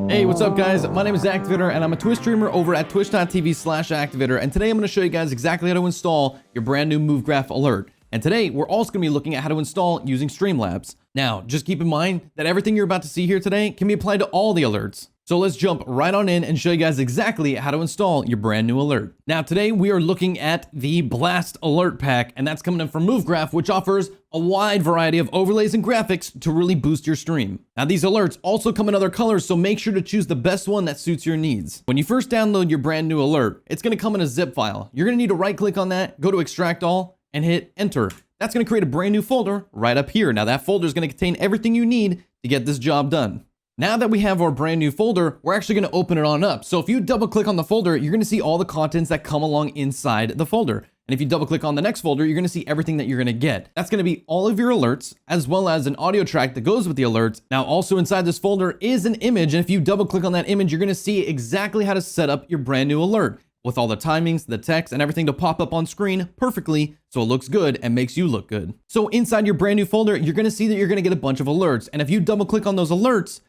Hey, what's up guys? My name is Activator and I'm a Twitch streamer over at twitch.tv/Activator, and today I'm going to show you guys exactly how to install your brand new MoveGraph alert. And today we're also going to be looking at how to install using StreamLabs. Now, just keep in mind that everything you're about to see here today can be applied to all the alerts. So let's jump right on in and show you guys exactly how to install your brand new alert. Now today we are looking at the Blast Alert Pack, and that's coming in from MoveGraph, which offers a wide variety of overlays and graphics to really boost your stream. Now these alerts also come in other colors, so make sure to choose the best one that suits your needs. When you first download your brand new alert, it's going to come in a zip file. You're going to need to right click on that, go to extract all, and hit enter. That's going to create a brand new folder right up here. Now that folder is going to contain everything you need to get this job done. Now that we have our brand new folder, we're actually going to open it on up. So if you double click on the folder, you're going to see all the contents that come along inside the folder. And if you double click on the next folder, you're going to see everything that you're going to get. That's going to be all of your alerts, as well as an audio track that goes with the alerts. Now also inside this folder is an image. And if you double click on that image, you're going to see exactly how to set up your brand new alert with all the timings, the text, and everything to pop up on screen perfectly so it looks good and makes you look good. So inside your brand new folder, you're going to see that you're going to get a bunch of alerts. And if you double click on those alerts,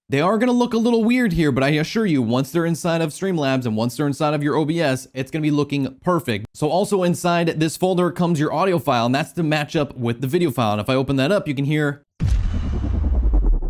they are going to look a little weird here, but I assure you, once they're inside of StreamLabs and once they're inside of your OBS, it's going to be looking perfect. So also inside this folder comes your audio file, and that's to match up with the video file. And if I open that up, you can hear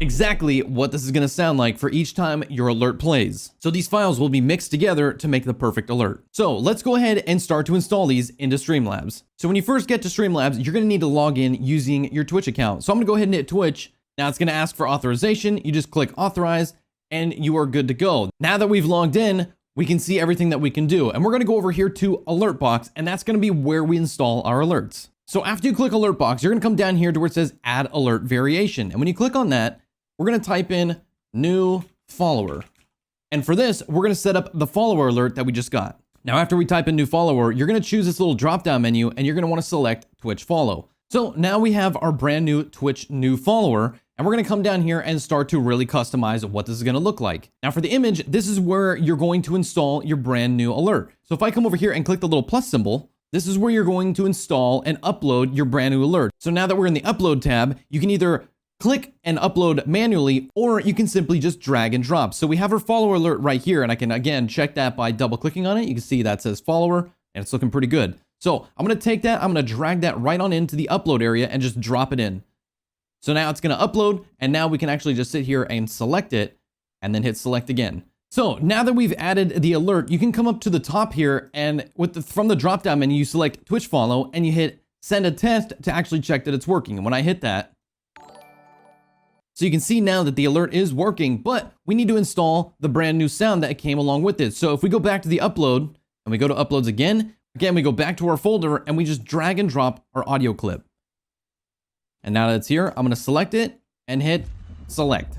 exactly what this is going to sound like for each time your alert plays. So these files will be mixed together to make the perfect alert. So let's go ahead and start to install these into StreamLabs. So when you first get to StreamLabs, you're going to need to log in using your Twitch account. So I'm going to go ahead and hit Twitch. Now it's going to ask for authorization. You just click authorize and you are good to go. Now that we've logged in, we can see everything that we can do. And we're going to go over here to Alert Box, and that's going to be where we install our alerts. So after you click Alert Box, you're going to come down here to where it says Add Alert Variation. And when you click on that, we're going to type in new follower. And for this, we're going to set up the follower alert that we just got. Now, after we type in new follower, you're going to choose this little drop-down menu and you're going to want to select Twitch follow. So now we have our brand new Twitch new follower, and we're going to come down here and start to really customize what this is going to look like. Now for the image, this is where you're going to install your brand new alert. So if I come over here and click the little plus symbol, this is where you're going to install and upload your brand new alert. So now that we're in the upload tab, you can either click and upload manually, or you can simply just drag and drop. So we have our follower alert right here, and I can again check that by double clicking on it. You can see that says follower and it's looking pretty good. So I'm going to take that, I'm going to drag that right on into the upload area and just drop it in. So now it's going to upload, and now we can actually just sit here and select it and then hit select again. So now that we've added the alert, you can come up to the top here, and from the drop down menu, you select Twitch follow and you hit send a test to actually check that it's working. And when I hit that, so you can see now that the alert is working, but we need to install the brand new sound that came along with it. So if we go back to the upload and we go to uploads again, we go back to our folder and we just drag and drop our audio clip. And now that it's here, I'm going to select it and hit select.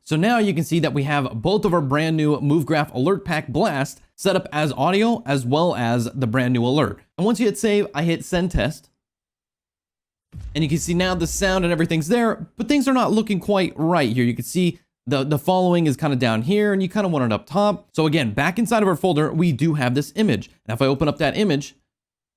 So now you can see that we have both of our brand new MoveGraph Alert Pack Blast set up as audio as well as the brand new alert. And once you hit save, I hit send test. And you can see now the sound and everything's there, but things are not looking quite right here. You can see the following is kind of down here, and you kind of want it up top. So again, back inside of our folder, we do have this image. And if I open up that image,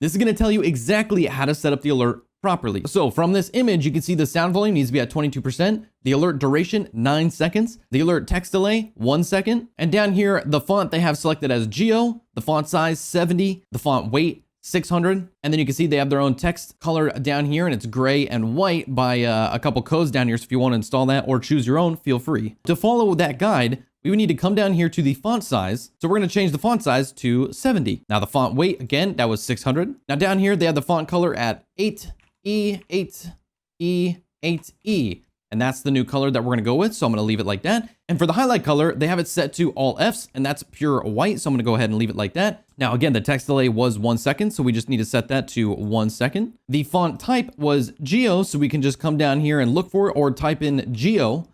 this is going to tell you exactly how to set up the alert properly. So from this image, you can see the sound volume needs to be at 22%, the alert duration 9 seconds, the alert text delay 1 second, and down here the font they have selected as Geo, the font size 70, the font weight 600, and then you can see they have their own text color down here, and it's gray and white by a couple codes down here. So if you want to install that or choose your own, feel free. To follow that guide, we would need to come down here to the font size. So we're going to change the font size to 70. Now the font weight, again, that was 600. Now down here, they have the font color at 8E, 8E, 8E. And that's the new color that we're going to go with. So I'm going to leave it like that. And for the highlight color, they have it set to all Fs, and that's pure white. So I'm going to go ahead and leave it like that. Now, again, the text delay was 1 second. So we just need to set that to 1 second. The font type was Geo. So we can just come down here and look for it, or type in Geo,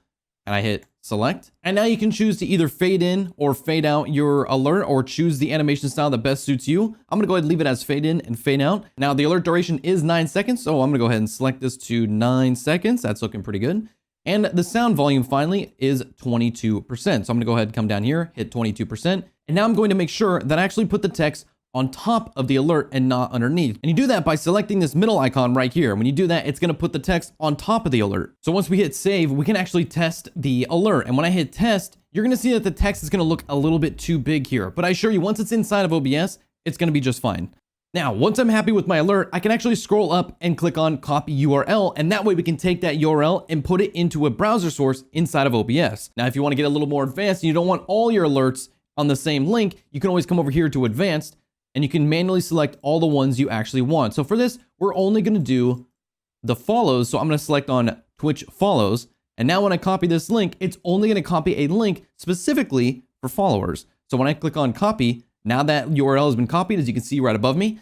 and I hit select. And now you can choose to either fade in or fade out your alert, or choose the animation style that best suits you. I'm gonna go ahead and leave it as fade in and fade out. Now the alert duration is 9 seconds. So I'm gonna go ahead and select this to 9 seconds. That's looking pretty good. And the sound volume finally is 22%. So I'm gonna go ahead and come down here, hit 22%. And now I'm going to make sure that I actually put the text on top of the alert and not underneath. And you do that by selecting this middle icon right here. When you do that, it's going to put the text on top of the alert. So once we hit save, we can actually test the alert. And when I hit test, you're going to see that the text is going to look a little bit too big here. But I assure you, once it's inside of OBS, it's going to be just fine. Now, once I'm happy with my alert, I can actually scroll up and click on copy URL, and that way we can take that URL and put it into a browser source inside of OBS. Now, if you want to get a little more advanced and you don't want all your alerts on the same link, you can always come over here to advanced and you can manually select all the ones you actually want. So for this, we're only going to do the follows. So I'm going to select on Twitch follows. And now when I copy this link, it's only going to copy a link specifically for followers. So when I click on copy, now that URL has been copied, as you can see right above me,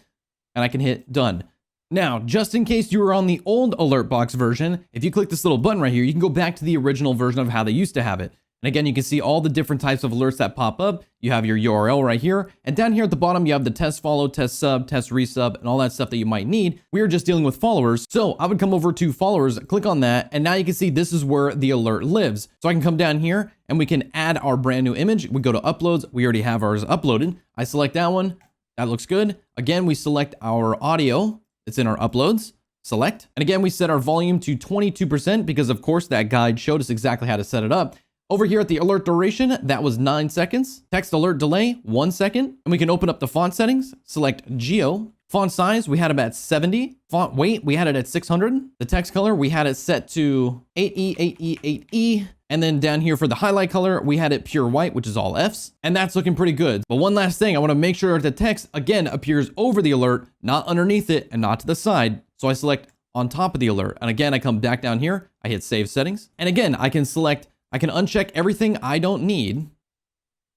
and I can hit done. Now, just in case you were on the old alert box version, if you click this little button right here, you can go back to the original version of how they used to have it. And again, you can see all the different types of alerts that pop up. You have your URL right here. And down here at the bottom, you have the test follow, test sub, test resub, and all that stuff that you might need. We are just dealing with followers. So I would come over to followers, click on that. And now you can see this is where the alert lives. So I can come down here and we can add our brand new image. We go to uploads. We already have ours uploaded. I select that one. That looks good. Again, we select our audio. It's in our uploads. Select. And again, we set our volume to 22% because of course that guide showed us exactly how to set it up. Over here at the alert duration, that was 9 seconds. Text alert delay, 1 second. And we can open up the font settings, select Geo. Font size, we had it at 70. Font weight, we had it at 600. The text color, we had it set to 8E, 8E, 8E. And then down here for the highlight color, we had it pure white, which is all Fs. And that's looking pretty good. But one last thing, I want to make sure the text, again, appears over the alert, not underneath it and not to the side. So I select on top of the alert. And again, I come back down here, I hit save settings. And again, I can uncheck everything I don't need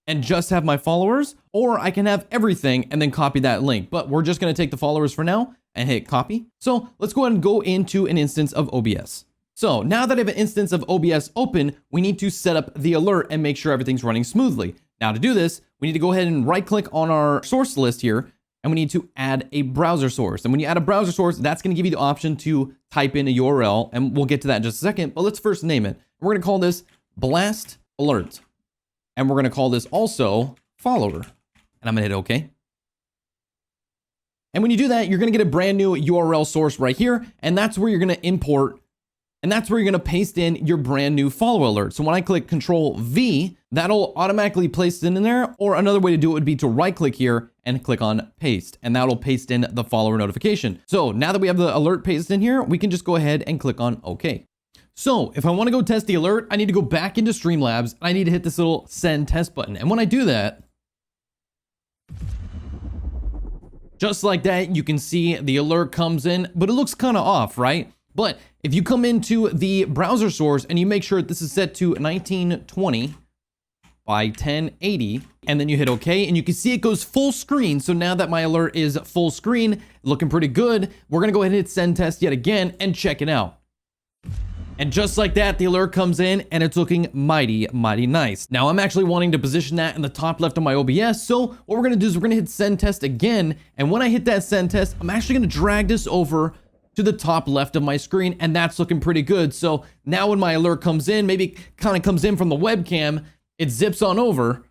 and just have my followers, or I can have everything and then copy that link. But we're just going to take the followers for now and hit copy. So let's go ahead and go into an instance of OBS. So now that I have an instance of OBS open, we need to set up the alert and make sure everything's running smoothly. Now to do this, we need to go ahead and right click on our source list here, and we need to add a browser source. And when you add a browser source, that's going to give you the option to type in a URL, and we'll get to that in just a second, but let's first name it. We're going to call this Blast Alert. And we're going to call this also follower. And I'm going to hit OK. And when you do that, you're going to get a brand new URL source right here. And that's where you're going to import. And that's where you're going to paste in your brand new follow alert. So when I click Control V, that'll automatically place it in there. Or another way to do it would be to right click here and click on paste. And that'll paste in the follower notification. So now that we have the alert pasted in here, we can just go ahead and click on OK. So if I want to go test the alert, I need to go back into StreamLabs and I need to hit this little send test button. And when I do that, just like that, you can see the alert comes in, but it looks kind of off, right? But if you come into the browser source and you make sure this is set to 1920 by 1080, and then you hit OK, and you can see it goes full screen. So now that my alert is full screen, looking pretty good, we're going to go ahead and hit send test yet again and check it out. And just like that, the alert comes in and it's looking mighty, mighty nice. Now I'm actually wanting to position that in the top left of my OBS. So what we're going to do is we're going to hit send test again. And when I hit that send test, I'm actually going to drag this over to the top left of my screen. And that's looking pretty good. So now when my alert comes in, maybe it kind of comes in from the webcam, it zips on over.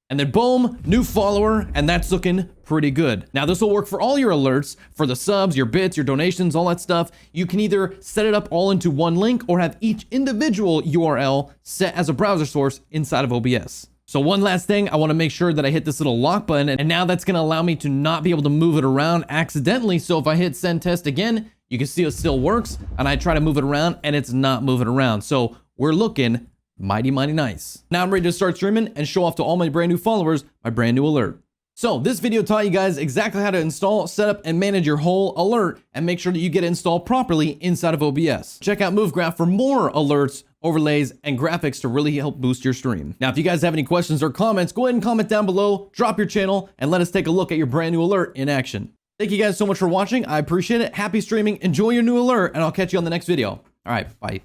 And then boom, new follower, and that's looking pretty good. Now this will work for all your alerts, for the subs, your bits, your donations, all that stuff. You can either set it up all into one link or have each individual URL set as a browser source inside of OBS. So one last thing, I want to make sure that I hit this little lock button, and now that's going to allow me to not be able to move it around accidentally. So if I hit send test again, you can see it still works, and I try to move it around and it's not moving around. So we're looking mighty, mighty nice. Now I'm ready to start streaming and show off to all my brand new followers my brand new alert. So this video taught you guys exactly how to install, set up, and manage your whole alert and make sure that you get it installed properly inside of OBS. Check out MoveGraph for more alerts, overlays, and graphics to really help boost your stream. Now, if you guys have any questions or comments, go ahead and comment down below, drop your channel, and let us take a look at your brand new alert in action. Thank you guys so much for watching. I appreciate it. Happy streaming. Enjoy your new alert, and I'll catch you on the next video. All right, bye.